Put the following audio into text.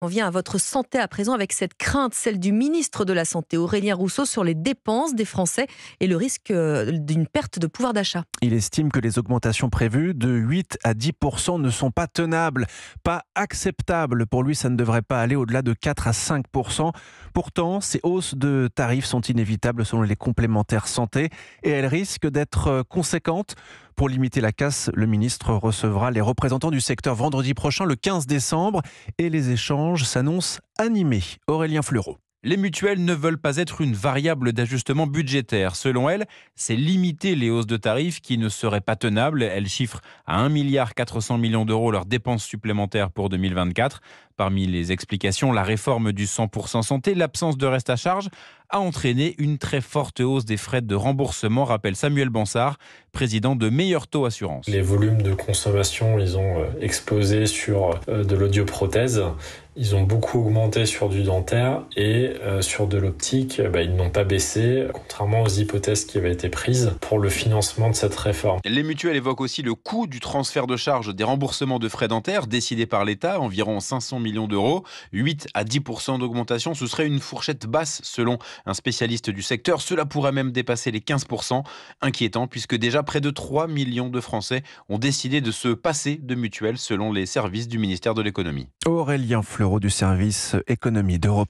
On vient à votre santé à présent avec cette crainte, celle du ministre de la Santé, Aurélien Rousseau, sur les dépenses des Français et le risque d'une perte de pouvoir d'achat. Il estime que les augmentations prévues de 8 à 10% ne sont pas tenables, pas acceptables. Pour lui, ça ne devrait pas aller au-delà de 4 à 5%. Pourtant, ces hausses de tarifs sont inévitables selon les complémentaires santé et elles risquent d'être conséquentes. Pour limiter la casse, le ministre recevra les représentants du secteur vendredi prochain, le 15 décembre, et les échanges s'annoncent animés. Aurélien Fleureau. Les mutuelles ne veulent pas être une variable d'ajustement budgétaire. Selon elles, c'est limiter les hausses de tarifs qui ne seraient pas tenables. Elles chiffrent à 1,4 milliard d'euros leurs dépenses supplémentaires pour 2024. Parmi les explications, la réforme du 100% santé, l'absence de reste à charge a entraîné une très forte hausse des frais de remboursement, rappelle Samuel Bansard, président de Meilleur Taux Assurance. Les volumes de consommation, ils ont explosé sur de l'audioprothèse. Ils ont beaucoup augmenté sur du dentaire et sur de l'optique, ils n'ont pas baissé, contrairement aux hypothèses qui avaient été prises pour le financement de cette réforme. Les mutuelles évoquent aussi le coût du transfert de charge des remboursements de frais dentaires décidés par l'État, environ 500 millions d'euros. 8 à 10% d'augmentation, ce serait une fourchette basse selon un spécialiste du secteur. Cela pourrait même dépasser les 15%. Inquiétant puisque déjà près de 3 millions de Français ont décidé de se passer de mutuelles selon les services du ministère de l'économie. Aurélien Fleureau du service économie d'Europe.